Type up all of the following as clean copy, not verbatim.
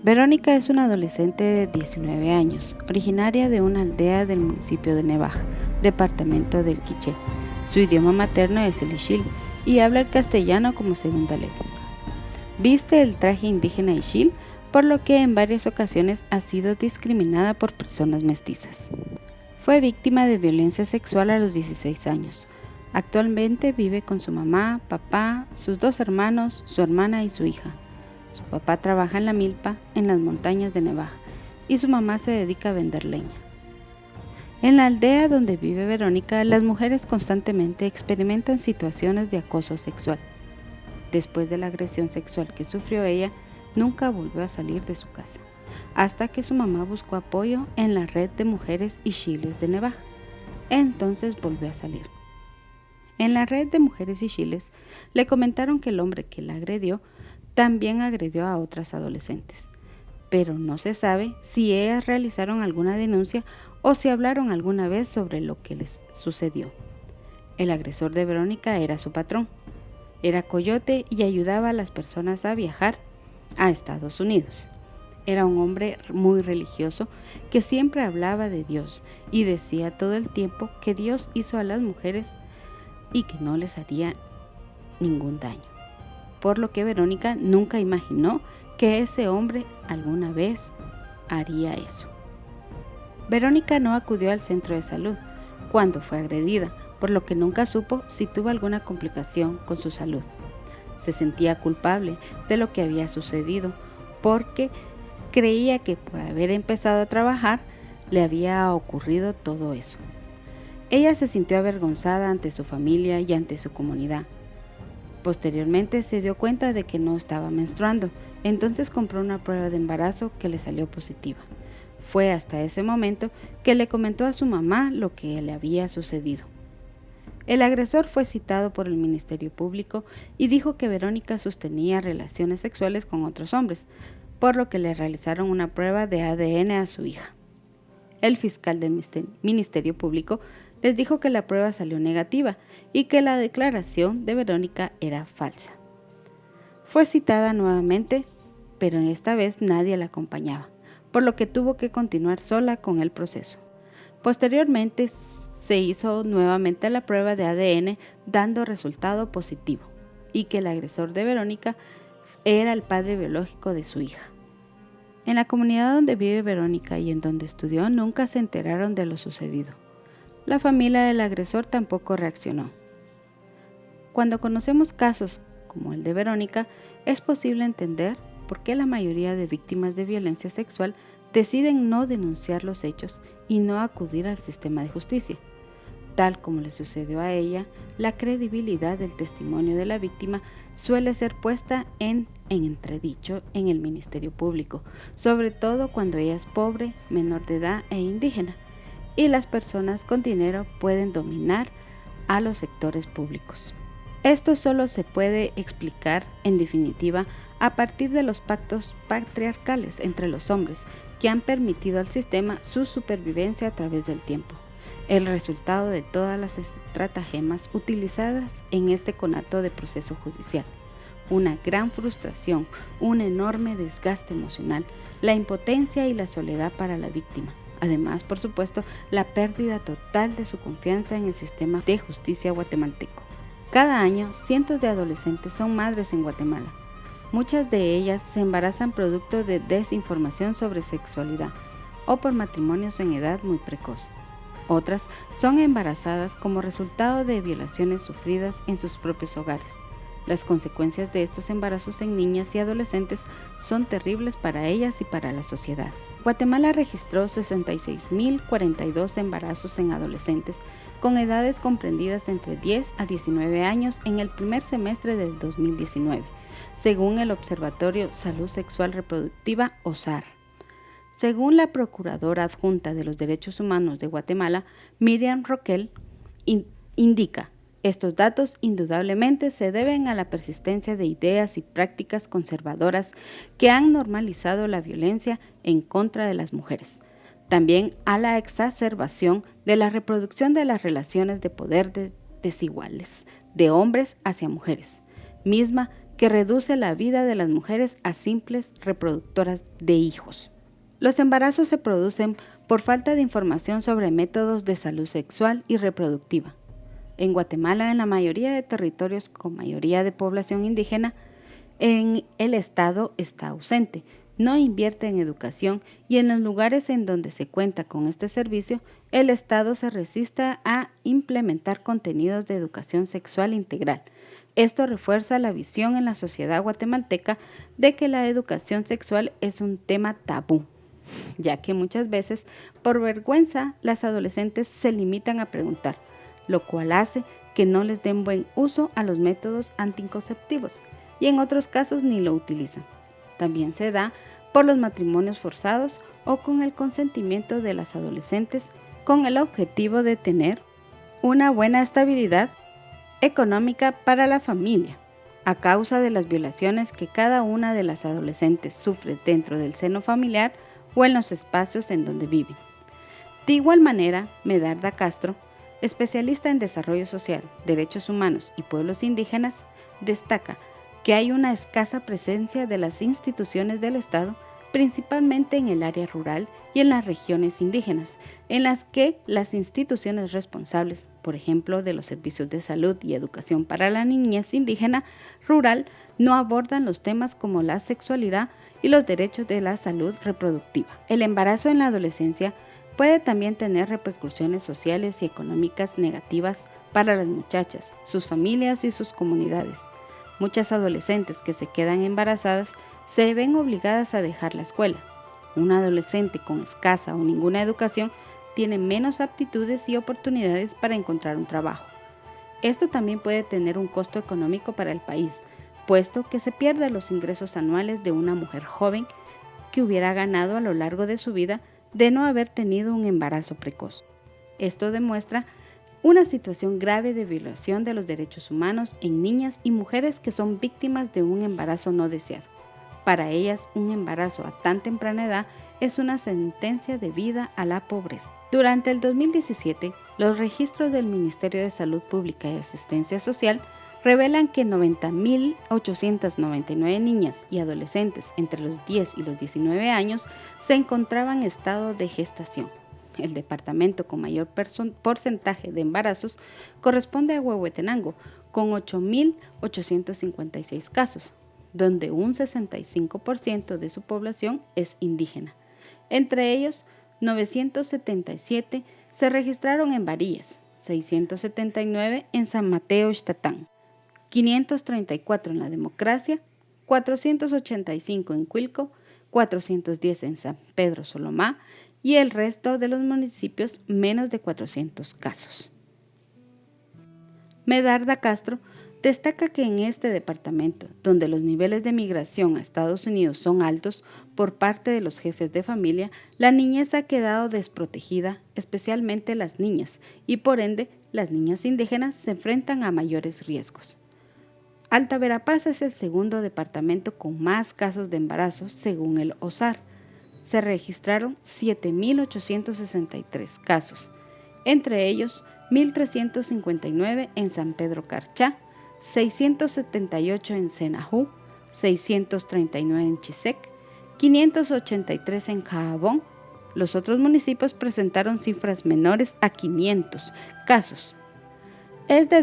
Verónica es una adolescente de 19 años, originaria de una aldea del municipio de Nevaj, departamento del Quiché. Su idioma materno es el Ixil y habla el castellano como segunda lengua. Viste el traje indígena Ixil, por lo que en varias ocasiones ha sido discriminada por personas mestizas. Fue víctima de violencia sexual a los 16 años. Actualmente vive con su mamá, papá, sus 2 hermanos, su hermana y su hija. Su papá trabaja en la milpa en las montañas de Nevaj y su mamá se dedica a vender leña. En la aldea donde vive Verónica, las mujeres constantemente experimentan situaciones de acoso sexual. Después de la agresión sexual que sufrió ella, nunca volvió a salir de su casa, hasta que su mamá buscó apoyo en la red de mujeres Ixiles de Nevaj. Entonces volvió a salir. En la red de mujeres Ixiles le comentaron que el hombre que la agredió también agredió a otras adolescentes, pero no se sabe si ellas realizaron alguna denuncia o si hablaron alguna vez sobre lo que les sucedió. El agresor de Verónica era su patrón. Era coyote y ayudaba a las personas a viajar a Estados Unidos. Era un hombre muy religioso que siempre hablaba de Dios y decía todo el tiempo que Dios hizo a las mujeres y que no les haría ningún daño. Por lo que Verónica nunca imaginó que ese hombre alguna vez haría eso. Verónica no acudió al centro de salud cuando fue agredida, por lo que nunca supo si tuvo alguna complicación con su salud. Se sentía culpable de lo que había sucedido porque creía que por haber empezado a trabajar le había ocurrido todo eso. Ella se sintió avergonzada ante su familia y ante su comunidad. Posteriormente se dio cuenta de que no estaba menstruando, entonces compró una prueba de embarazo que le salió positiva. Fue hasta ese momento que le comentó a su mamá lo que le había sucedido. El agresor fue citado por el Ministerio Público y dijo que Verónica sostenía relaciones sexuales con otros hombres, por lo que le realizaron una prueba de ADN a su hija. El fiscal del Ministerio Público les dijo que la prueba salió negativa y que la declaración de Verónica era falsa. Fue citada nuevamente, pero esta vez nadie la acompañaba, por lo que tuvo que continuar sola con el proceso. Posteriormente se hizo nuevamente la prueba de ADN dando resultado positivo y que el agresor de Verónica era el padre biológico de su hija. En la comunidad donde vive Verónica y en donde estudió nunca se enteraron de lo sucedido. La familia del agresor tampoco reaccionó. Cuando conocemos casos como el de Verónica, es posible entender por qué la mayoría de víctimas de violencia sexual deciden no denunciar los hechos y no acudir al sistema de justicia. Tal como le sucedió a ella, la credibilidad del testimonio de la víctima suele ser puesta en entredicho en el Ministerio Público, sobre todo cuando ella es pobre, menor de edad e indígena, y las personas con dinero pueden dominar a los sectores públicos. Esto solo se puede explicar, en definitiva, a partir de los pactos patriarcales entre los hombres que han permitido al sistema su supervivencia a través del tiempo. El resultado de todas las estratagemas utilizadas en este conato de proceso judicial. Una gran frustración, un enorme desgaste emocional, la impotencia y la soledad para la víctima. Además, por supuesto, la pérdida total de su confianza en el sistema de justicia guatemalteco. Cada año, cientos de adolescentes son madres en Guatemala. Muchas de ellas se embarazan producto de desinformación sobre sexualidad o por matrimonios en edad muy precoz. Otras son embarazadas como resultado de violaciones sufridas en sus propios hogares. Las consecuencias de estos embarazos en niñas y adolescentes son terribles para ellas y para la sociedad. Guatemala registró 66.042 embarazos en adolescentes con edades comprendidas entre 10 a 19 años en el primer semestre del 2019, según el Observatorio Salud Sexual Reproductiva OSAR. Según la Procuradora Adjunta de los Derechos Humanos de Guatemala, Miriam Roquel, indica: estos datos indudablemente se deben a la persistencia de ideas y prácticas conservadoras que han normalizado la violencia en contra de las mujeres. También a la exacerbación de la reproducción de las relaciones de poder desiguales de hombres hacia mujeres, misma que reduce la vida de las mujeres a simples reproductoras de hijos. Los embarazos se producen por falta de información sobre métodos de salud sexual y reproductiva. En Guatemala, en la mayoría de territorios con mayoría de población indígena, el Estado está ausente, no invierte en educación y en los lugares en donde se cuenta con este servicio, el Estado se resiste a implementar contenidos de educación sexual integral. Esto refuerza la visión en la sociedad guatemalteca de que la educación sexual es un tema tabú, ya que muchas veces, por vergüenza, las adolescentes se limitan a preguntar, lo cual hace que no les den buen uso a los métodos anticonceptivos y en otros casos ni lo utilizan. También se da por los matrimonios forzados o con el consentimiento de las adolescentes con el objetivo de tener una buena estabilidad económica para la familia, a causa de las violaciones que cada una de las adolescentes sufre dentro del seno familiar o en los espacios en donde viven. De igual manera, Medarda Castro, especialista en desarrollo social, derechos humanos y pueblos indígenas, destaca que hay una escasa presencia de las instituciones del Estado, principalmente en el área rural y en las regiones indígenas, en las que las instituciones responsables, por ejemplo, de los servicios de salud y educación para la niñez indígena rural, no abordan los temas como la sexualidad y los derechos de la salud reproductiva. El embarazo en la adolescencia puede también tener repercusiones sociales y económicas negativas para las muchachas, sus familias y sus comunidades. Muchas adolescentes que se quedan embarazadas se ven obligadas a dejar la escuela. Un adolescente con escasa o ninguna educación tiene menos aptitudes y oportunidades para encontrar un trabajo. Esto también puede tener un costo económico para el país, puesto que se pierden los ingresos anuales de una mujer joven que hubiera ganado a lo largo de su vida de no haber tenido un embarazo precoz. Esto demuestra una situación grave de violación de los derechos humanos en niñas y mujeres que son víctimas de un embarazo no deseado. Para ellas, un embarazo a tan temprana edad es una sentencia de vida a la pobreza. Durante el 2017, los registros del Ministerio de Salud Pública y Asistencia Social revelan que 90.899 niñas y adolescentes entre los 10 y los 19 años se encontraban en estado de gestación. El departamento con mayor porcentaje de embarazos corresponde a Huehuetenango, con 8.856 casos, donde un 65% de su población es indígena. Entre ellos, 977 se registraron en Varillas, 679 en San Mateo Ixtatán, 534 en La Democracia, 485 en Cuilco, 410 en San Pedro Solomá y el resto de los municipios menos de 400 casos. Medarda Castro destaca que en este departamento, donde los niveles de migración a Estados Unidos son altos por parte de los jefes de familia, la niñez ha quedado desprotegida, especialmente las niñas, y por ende las niñas indígenas se enfrentan a mayores riesgos. Alta Verapaz es el segundo departamento con más casos de embarazo según el OSAR. Se registraron 7.863 casos, entre ellos 1.359 en San Pedro Carchá, 678 en Senajú, 639 en Chisec, 583 en Caabón. Los otros municipios presentaron cifras menores a 500 casos. Es de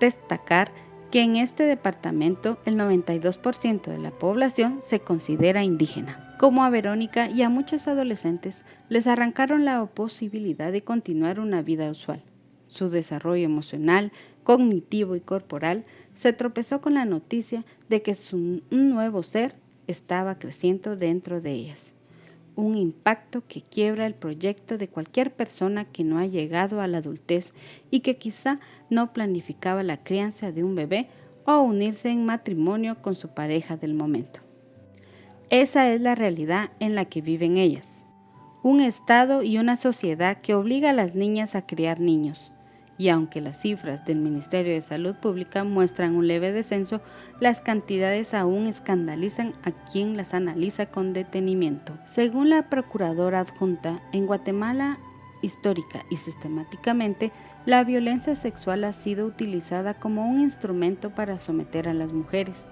destacar que en este departamento el 92% de la población se considera indígena. Como a Verónica y a muchos adolescentes les arrancaron la posibilidad de continuar una vida usual. Su desarrollo emocional, cognitivo y corporal se tropezó con la noticia de que un nuevo ser estaba creciendo dentro de ellas. Un impacto que quiebra el proyecto de cualquier persona que no ha llegado a la adultez y que quizá no planificaba la crianza de un bebé o unirse en matrimonio con su pareja del momento. Esa es la realidad en la que viven ellas. Un Estado y una sociedad que obliga a las niñas a criar niños. Y aunque las cifras del Ministerio de Salud Pública muestran un leve descenso, las cantidades aún escandalizan a quien las analiza con detenimiento. Según la Procuradora Adjunta, en Guatemala, histórica y sistemáticamente, la violencia sexual ha sido utilizada como un instrumento para someter a las mujeres.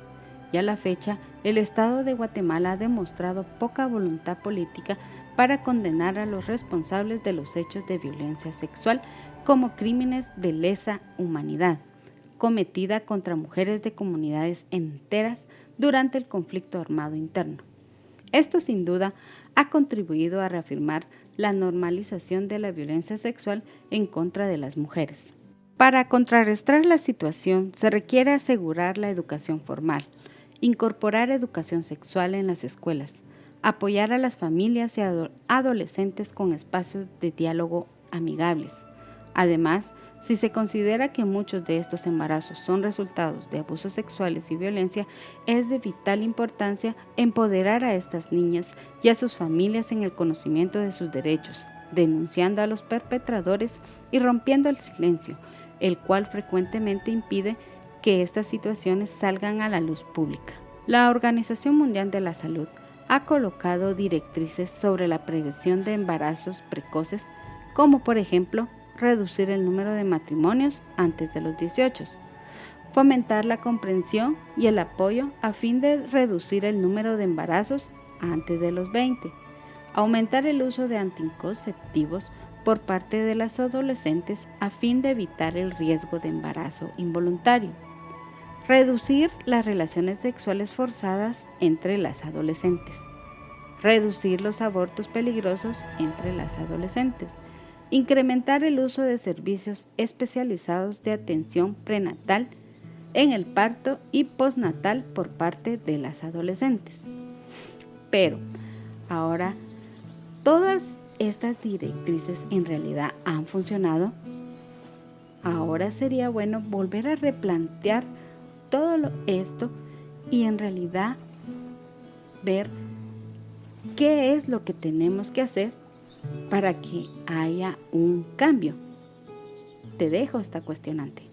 y a la fecha, el Estado de Guatemala ha demostrado poca voluntad política para condenar a los responsables de los hechos de violencia sexual como crímenes de lesa humanidad, cometida contra mujeres de comunidades enteras durante el conflicto armado interno. Esto sin duda ha contribuido a reafirmar la normalización de la violencia sexual en contra de las mujeres. Para contrarrestar la situación se requiere asegurar la educación formal, incorporar educación sexual en las escuelas, apoyar a las familias y adolescentes con espacios de diálogo amigables. Además, si se considera que muchos de estos embarazos son resultados de abusos sexuales y violencia, es de vital importancia empoderar a estas niñas y a sus familias en el conocimiento de sus derechos, denunciando a los perpetradores y rompiendo el silencio, el cual frecuentemente impide que estas situaciones salgan a la luz pública. La Organización Mundial de la Salud ha colocado directrices sobre la prevención de embarazos precoces, como por ejemplo, reducir el número de matrimonios antes de los 18, fomentar la comprensión y el apoyo a fin de reducir el número de embarazos antes de los 20, aumentar el uso de anticonceptivos por parte de las adolescentes a fin de evitar el riesgo de embarazo involuntario, reducir las relaciones sexuales forzadas entre las adolescentes, reducir los abortos peligrosos entre las adolescentes, incrementar el uso de servicios especializados de atención prenatal en el parto y postnatal por parte de las adolescentes. Pero ahora, ¿todas estas directrices en realidad han funcionado? Ahora sería bueno volver a replantear todo esto y en realidad ver qué es lo que tenemos que hacer para que haya un cambio. Te dejo esta cuestionante.